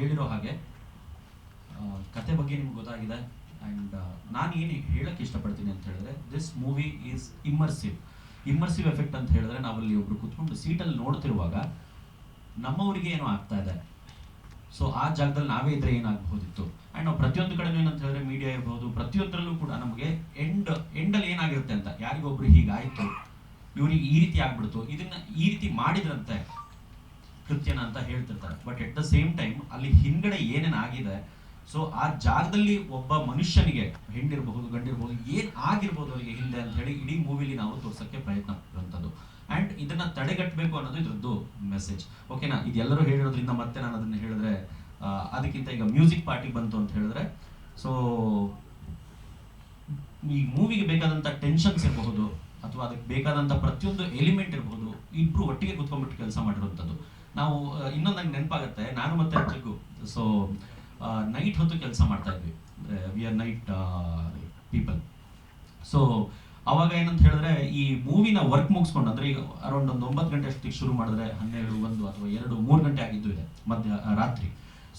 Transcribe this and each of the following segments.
ಹೇಳಿರೋ ಹಾಗೆ ಕತೆ ಬಗ್ಗೆ ನಿಮ್ಗೆ ಗೊತ್ತಾಗಿದೆ. ಆ್ಯಂಡ್ ನಾನು ಏನು ಹೇಳಕ್ಕೆ ಇಷ್ಟಪಡ್ತೀನಿ ಅಂತ ಹೇಳಿದ್ರೆ, this movie is immersive effect ಅಂತ ಹೇಳಿದ್ರೆ, ನಾವಲ್ಲಿ ಒಬ್ರು ಕೂತ್ಕೊಂಡು ಸೀಟಲ್ಲಿ ನೋಡ್ತಿರುವಾಗ ನಮ್ಮವರಿಗೆ ಏನೋ ಆಗ್ತಾ ಇದೆ, ಸೊ ಆ ಜಾಗದಲ್ಲಿ ನಾವೇ ಇದ್ರೆ ಏನಾಗಬಹುದಿತ್ತು. ಆ್ಯಂಡ್ ನಾವು ಪ್ರತಿಯೊಂದು ಕಡೆನೂ ಏನಂತ ಹೇಳಿದ್ರೆ, ಮೀಡಿಯಾ ಇರ್ಬೋದು, ಪ್ರತಿಯೊಂದರಲ್ಲೂ ಕೂಡ ನಮಗೆ ಎಂಡಲ್ಲಿ ಏನಾಗಿರುತ್ತೆ ಅಂತ, ಯಾರಿಗೊಬ್ರು ಹೀಗಾಯಿತು, ಇವ್ರಿಗೆ ಈ ರೀತಿ ಆಗ್ಬಿಡ್ತು, ಇದನ್ನ ಈ ರೀತಿ ಮಾಡಿದ್ರಂತೆ ಕೃತ್ಯನ ಅಂತ ಹೇಳ್ತಿರ್ತಾರೆ. But at the same time ಅಲ್ಲಿ ಹಿಂದ್ಗಡೆ ಏನೇನಾಗಿದೆ, ಸೊ ಆ ಜಾಗದಲ್ಲಿ ಒಬ್ಬ ಮನುಷ್ಯನಿಗೆ, ಹೆಣ್ಣಿರಬಹುದು ಗಂಡಿರಬಹುದು, ಏನ್ ಆಗಿರ್ಬೋದು ಅವರಿಗೆ ಹಿಂದೆ ಅಂತ ಹೇಳಿ ಇಡೀ ಮೂವಿಲಿ ನಾವು ತೋರ್ಸಕ್ಕೆ ಪ್ರಯತ್ನ ಪಡುವಂಥದ್ದು. ಆ್ಯಂಡ್ ಇದನ್ನ ತಡೆಗಟ್ಟಬೇಕು ಅನ್ನೋದು ಇದ್ರದ್ದು ಮೆಸೇಜ್. ಓಕೆನಾ, ಇದೆಲ್ಲರೂ ಹೇಳಿರೋದ್ರಿಂದ ಮತ್ತೆ ನಾನು ಅದನ್ನ ಹೇಳಿದ್ರೆ, ಅದಕ್ಕಿಂತ ಈಗ ಮ್ಯೂಸಿಕ್ ಪಾರ್ಟಿ ಬಂತು ಅಂತ ಹೇಳಿದ್ರೆ, ಸೊ ಈ ಮೂವಿಗೆ ಬೇಕಾದಂಥ ಟೆನ್ಷನ್ಸ್ ಇರಬಹುದು, ಅಥವಾ ಅದಕ್ಕೆ ಬೇಕಾದಂಥ ಪ್ರತಿಯೊಂದು ಎಲಿಮೆಂಟ್ ಇರಬಹುದು, ಇಬ್ರು ಒಟ್ಟಿಗೆ ಕುತ್ಕೊಂಡ್ಬಿಟ್ಟು ಕೆಲಸ ಮಾಡಿರುವಂಥದ್ದು. ನಾವು ಇನ್ನೊಂದು ನಂಗೆ ನೆನಪಾಗುತ್ತೆ, ನಾನು ಮತ್ತೆ ಜಗ್ಗು ಸೊ ನೈಟ್ ಹೊತ್ತು ಕೆಲಸ ಮಾಡ್ತಾ ಇದ್ವಿ, we are night people. So ಅವಾಗ ಏನಂತ ಹೇಳಿದ್ರೆ, ಈ ಮೂವಿನ ವರ್ಕ್ ಮುಗಿಸ್ಕೊಂಡು, ಅಂದ್ರೆ ಈಗ ಅರೌಂಡ್ ಒಂದು 9 ಗಂಟೆ ಅಷ್ಟಕ್ಕೆ ಶುರು ಮಾಡಿದ್ರೆ 12, 1 ಅಥವಾ 2, 3 ಗಂಟೆ ಆಗಿದ್ದು ಇದೆ ರಾತ್ರಿ.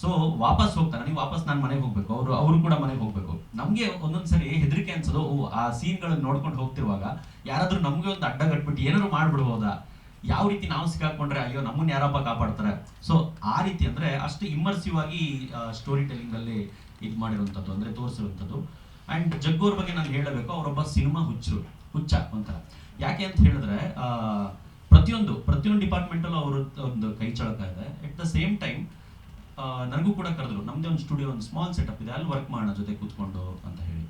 ಸೊ ವಾಪಸ್ ಹೋಗ್ತಾರೆ, ನೀವು ವಾಪಸ್ ನಾನು ಮನೆಗೆ ಹೋಗ್ಬೇಕು, ಅವರು ಕೂಡ ಮನೆಗೆ ಹೋಗ್ಬೇಕು. ನಮ್ಗೆ ಒಂದೊಂದ್ಸರಿ ಹೆದರಿಕೆ ಅನ್ಸೋದು, ಆ ಸೀನ್ಗಳನ್ನ ನೋಡ್ಕೊಂಡು ಹೋಗ್ತಿರುವಾಗ ಯಾರಾದ್ರೂ ನಮ್ಗೆ ಒಂದು ಅಡ್ಡ ಕಟ್ಬಿಟ್ಟು ಏನಾದ್ರು ಮಾಡ್ಬಿಡ್ಬೋದಾ, ಯಾವ ರೀತಿ ನಾವು ಸಿಕ್ಕಾಕೊಂಡ್ರೆ ಅಯ್ಯೋ ನಮ್ಮನ್ನ ಯಾರಪ್ಪ ಕಾಪಾಡ್ತಾರೆ. ಸೊ ಆ ರೀತಿ ಅಂದ್ರೆ ಅಷ್ಟು ಇಮ್ಮರ್ಸಿವ್ ಆಗಿ ಸ್ಟೋರಿ ಟೆಲ್ಲಿಂಗ್ ಅಲ್ಲಿ ಇದು ಮಾಡಿರುವಂಥದ್ದು, ಅಂದ್ರೆ ತೋರಿಸಿರುವಂಥದ್ದು. ಅಂಡ್ ಜಗ್ಗು ಅವ್ರ ಬಗ್ಗೆ ನಾನು ಹೇಳಬೇಕು, ಅವರೊಬ್ಬ ಸಿನಿಮಾ ಹುಚ್ಚ ಒಂಥರ. ಯಾಕೆ ಅಂತ ಹೇಳಿದ್ರೆ, ಪ್ರತಿಯೊಂದು ಡಿಪಾರ್ಟ್ಮೆಂಟ್ ಅಲ್ಲೂ ಅವ್ರ ಒಂದು ಕೈ ಚಳಕ ಇದೆ. ಎಟ್ ದ ಸೇಮ್ ಟೈಮ್ ನನಗೂ ಕೂಡ ಕರೆದ್ರು, ನಮ್ದೇ ಒಂದು ಸ್ಟುಡಿಯೋ, ಒಂದು ಸ್ಮಾಲ್ ಸೆಟಪ್ ಇದೆ, ಅಲ್ಲಿ ವರ್ಕ್ ಮಾಡೋಣ ಜೊತೆ ಕೂತ್ಕೊಂಡು ಅಂತ ಹೇಳಿ.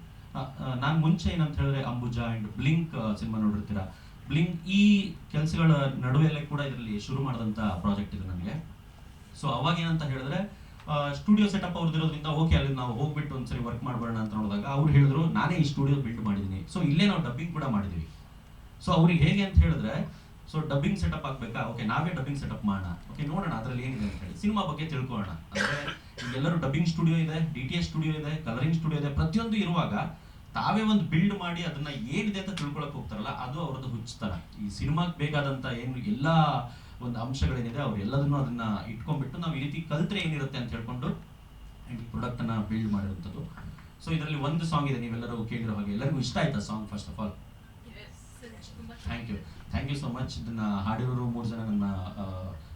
ನಾನು ಮುಂಚೆ ಏನಂತ ಹೇಳಿದ್ರೆ, ಅಂಬುಜಾ ಅಂಡ್ ಬ್ಲಿಂಕ್ ಸಿನಿಮಾ ನೋಡಿರ್ತೀರಾ, ಬ್ಲಿಂಕ್ ಈ ಕೆಲಸಗಳ ನಡುವೆಲ್ಲೇ ಕೂಡ ಇದರಲ್ಲಿ ಶುರು ಮಾಡಿದಂಥ ಪ್ರಾಜೆಕ್ಟ್ ಇದು ನನಗೆ. ಸೊ ಅವಾಗ ಏನಂತ ಹೇಳಿದ್ರೆ, ಸ್ಟುಡಿಯೋ ಸೆಟಪ್ ಅವ್ರದ್ದಿರೋದ್ರಿಂದ ಓಕೆ, ಅಲ್ಲಿ ನಾವು ಹೋಗ್ಬಿಟ್ಟು ಒಂದ್ಸರಿ ವರ್ಕ್ ಮಾಡ್ಬೋಣ ಅಂತ ನೋಡಿದಾಗ ಅವ್ರು ಹೇಳಿದ್ರು, ನಾನೇ ಈ ಸ್ಟುಡಿಯೋ ಬಿಲ್ಡ್ ಮಾಡಿದ್ದೀನಿ, ಸೊ ಇಲ್ಲೇ ನಾವು ಡಬ್ಬಿಂಗ್ ಕೂಡ ಮಾಡಿದ್ದೀವಿ. ಸೊ ಅವ್ರಿಗೆ ಹೇಗೆ ಅಂತ ಹೇಳಿದ್ರೆ, ಸೊ ಡಬ್ಬಿಂಗ್ ಸೆಟಪ್ ಆಗ್ಬೇಕಾ, ಓಕೆ ನಾವೇ ಡಬ್ಬಿಂಗ್ ಸೆಟಪ್ ಮಾಡೋಣ, ಓಕೆ ನೋಡೋಣ ಅದ್ರಲ್ಲಿ ಏನಿದೆ ಅಂತ ಹೇಳಿ, ಸಿನಿಮಾ ಬಗ್ಗೆ ತಿಳ್ಕೊಳ್ಳೋಣ. ಅಂದ್ರೆ ಎಲ್ಲರೂ ಡಬ್ಬಿಂಗ್ ಸ್ಟುಡಿಯೋ ಇದೆ, DTS ಸ್ಟುಡಿಯೋ ಇದೆ, ಕಲರಿಂಗ್ ಸ್ಟುಡಿಯೋ ಇದೆ, ಪ್ರತಿಯೊಂದು ಇರುವಾಗ ತಾವೇ ಒಂದು ಬಿಲ್ಡ್ ಮಾಡಿ ಅದನ್ನ ಏನಿದೆ ಅಂತ ತಿಳ್ಕೊಳಕ್ ಹೋಗ್ತಾರಲ್ಲ, ಅದು ಅವ್ರದ್ದು ಹುಚ್ಚತನ. ಈ ಸಿನಿಮಾಗೆ ಬೇಕಾದಂತ ಏನು ಎಲ್ಲಾ ಒಂದು ಅಂಶಗಳೇನಿದೆ, ಅವ್ರು ಎಲ್ಲದನ್ನು ಅದನ್ನ ಇಟ್ಕೊಂಡ್ಬಿಟ್ಟು ನಾವು ಈ ರೀತಿ ಕಲ್ತ್ರೆ ಏನಿರುತ್ತೆ ಅಂತ ಹೇಳ್ಕೊಂಡು ಪ್ರಾಡಕ್ಟ್ ಅನ್ನ ಬಿಲ್ಡ್ ಮಾಡಿರುವಂಥದ್ದು. ಸೊ ಇದರಲ್ಲಿ ಒಂದು ಸಾಂಗ್ ಇದೆ, ನೀವೆಲ್ಲರೂ ಕೇಳಿರೋ ಹಾಗೆ. ಎಲ್ಲರಿಗೂ ಇಷ್ಟ ಆಯ್ತಾ song? First of all thank you so much. ಇದನ್ನ ಹಾಡಿರೋರು 3 ಜನ ನನ್ನ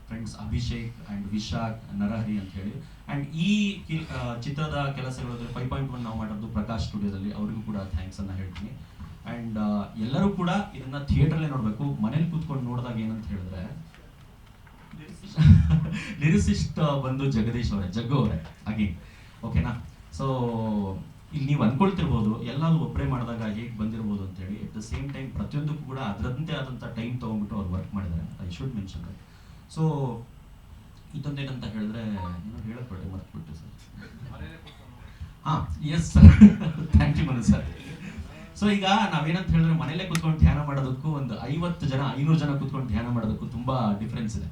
ಫ್ರೆಂಡ್ಸ್, ಅಭಿಷೇಕ್ ಅಂಡ್ ವಿಶಾಖ್, ನರಹರಿ ಅಂತ ಹೇಳಿ. ಅಂಡ್ ಈ ಚಿತ್ರದ ಕೆಲಸಗಳು 5.1 ನಾವು ಮಾಡೋದು ಪ್ರಕಾಶ್ ಸ್ಟುಡಿಯೋದಲ್ಲಿ, ಅವರಿಗೂ ಕೂಡ ಥ್ಯಾಂಕ್ಸ್ ಅನ್ನ ಹೇಳ್ತೀನಿ. ಅಂಡ್ ಎಲ್ಲರೂ ಕೂಡ ಇದನ್ನ ಥಿಯೇಟರ್ಲೇ ನೋಡ್ಬೇಕು. ಮನೇಲಿ ಕೂತ್ಕೊಂಡು ನೋಡಿದಾಗ ಏನಂತ ಹೇಳಿದ್ರೆ, ಲಿರಿಸಿಸ್ಟ್ ಬಂದು ಜಗ್ಗು ಅವರೇ ಅಗೇನ್, ಓಕೆನಾ. ಸೊ ಇಲ್ಲಿ ನೀವು ಅನ್ಕೊಳ್ತಿರ್ಬೋದು, ಎಲ್ಲಾದ್ರು ಒಬ್ಬರೇ ಮಾಡಿದಾಗ ಹೇಗೆ ಬಂದಿರ್ಬೋದು ಅಂತ ಹೇಳಿ. ಎಟ್ ದ ಸೇಮ್ ಟೈಮ್ ಪ್ರತಿಯೊಂದಕ್ಕೂ ಕೂಡ ಅದರಂತೆ ಆದಂಥ ಟೈಮ್ ತೊಗೊಂಡ್ಬಿಟ್ಟು ಅವ್ರು ವರ್ಕ್ ಮಾಡಿದ್ದಾರೆ, I should mention that. So ಇದೊಂದೇನಂತ ಹೇಳಿದ್ರೆ, ಏನೋ ಹೇಳಕ್ಬಿಟ್ಟೆ ಮರ್ತ್ಬಿಟ್ಟು sir. Yes sir, thank you Manu sir. So ಈಗ ನಾವೇನಂತ ಹೇಳಿದ್ರೆ, ಮನೇಲೆ ಕೂತ್ಕೊಂಡು ಧ್ಯಾನ ಮಾಡೋದಕ್ಕೂ ಒಂದು 50 ಜನ 500 ಜನ ಕೂತ್ಕೊಂಡು ಧ್ಯಾನ ಮಾಡೋದಕ್ಕೂ ತುಂಬಾ ಡಿಫ್ರೆನ್ಸ್ ಇದೆ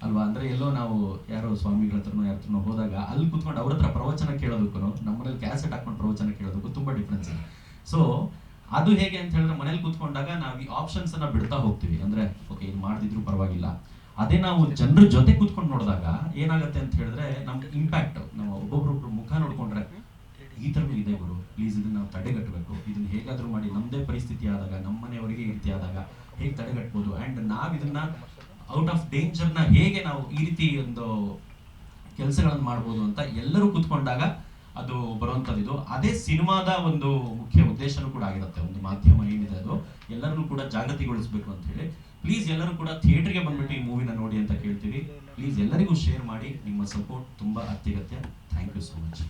ಅಲ್ವಾ. ಅಂದ್ರೆ ಎಲ್ಲೋ ನಾವು ಯಾರೋ ಸ್ವಾಮಿಗಳ ಹತ್ರನೋ ಯಾರ ಹತ್ರನೋ ಹೋದಾಗ ಅಲ್ಲಿ ಕೂತ್ಕೊಂಡು ಅವ್ರ ಹತ್ರ ಪ್ರವಚನ ಕೇಳೋದಕ್ಕೂ, ನಮ್ಮನೇಲಿ ಕ್ಯಾಸೆಟ್ ಹಾಕೊಂಡು ಪ್ರವಚನ ಕೇಳೋದಕ್ಕೂ ತುಂಬಾ ಡಿಫ್ರೆನ್ಸ್ ಇದೆ. ಸೊ ಅದು ಹೇಗೆ ಅಂತ ಹೇಳಿದ್ರೆ, ಮನೇಲಿ ಕೂತ್ಕೊಂಡಾಗ ನಾವು ಈ ಆಪ್ಷನ್ಸ್ ಅನ್ನ ಬಿಡ್ತಾ ಹೋಗ್ತೀವಿ. ಅಂದ್ರೆ ಓಕೆ ಇದು ಮಾಡದಿದ್ರು ಪರವಾಗಿಲ್ಲ. ಅದೇ ನಾವು ಜನರ ಜೊತೆ ಕೂತ್ಕೊಂಡು ನೋಡಿದಾಗ ಏನಾಗುತ್ತೆ ಅಂತ ಹೇಳಿದ್ರೆ, ನಮ್ಗೆ ಇಂಪ್ಯಾಕ್ಟ್, ನಾವು ಒಬ್ಬೊಬ್ರೊಬ್ರು ಮುಖ ನೋಡ್ಕೊಂಡ್ರೆ ಈ ಥರನೂ ಇದೆ ಗುರು, ಪ್ಲೀಸ್ ಇದನ್ನ ನಾವು ತಡೆಗಟ್ಟಬೇಕು, ಇದನ್ನ ಹೇಗಾದ್ರೂ ಮಾಡಿ ನಮ್ಮದೇ ಪರಿಸ್ಥಿತಿ ಆದಾಗ, ನಮ್ಮ ಮನೆಯವರಿಗೆ ಈ ರೀತಿ ಆದಾಗ ಹೇಗೆ ತಡೆಗಟ್ಬೋದು, ಆ್ಯಂಡ್ ನಾವು ಇದನ್ನ ಔಟ್ ಆಫ್ ಡೇಂಜರ್ನ ಹೇಗೆ ನಾವು ಈ ರೀತಿ ಒಂದು ಕೆಲಸಗಳನ್ನು ಮಾಡ್ಬೋದು ಅಂತ ಎಲ್ಲರೂ ಕೂತ್ಕೊಂಡಾಗ ಅದು ಬರುವಂಥದ್ದು. ಇದು ಅದೇ ಸಿನಿಮಾದ ಒಂದು ಮುಖ್ಯ ಉದ್ದೇಶನೂ ಕೂಡ ಆಗಿರುತ್ತೆ. ಒಂದು ಮಾಧ್ಯಮ ಏನಿದೆ ಅದು ಎಲ್ಲರನ್ನೂ ಕೂಡ ಜಾಗೃತಿಗೊಳಿಸಬೇಕು ಅಂತ ಹೇಳಿ. ಪ್ಲೀಸ್ ಎಲ್ಲರೂ ಕೂಡ ಥಿಯೇಟರ್ಗೆ ಬಂದ್ಬಿಟ್ಟು ಈ ಮೂವಿನ ನೋಡಿ ಅಂತ ಕೇಳ್ತೀವಿ. ಪ್ಲೀಸ್ ಎಲ್ಲರಿಗೂ ಶೇರ್ ಮಾಡಿ, ನಿಮ್ಮ ಸಪೋರ್ಟ್ ತುಂಬಾ ಅತ್ಯಗತ್ಯ. Thank you so much.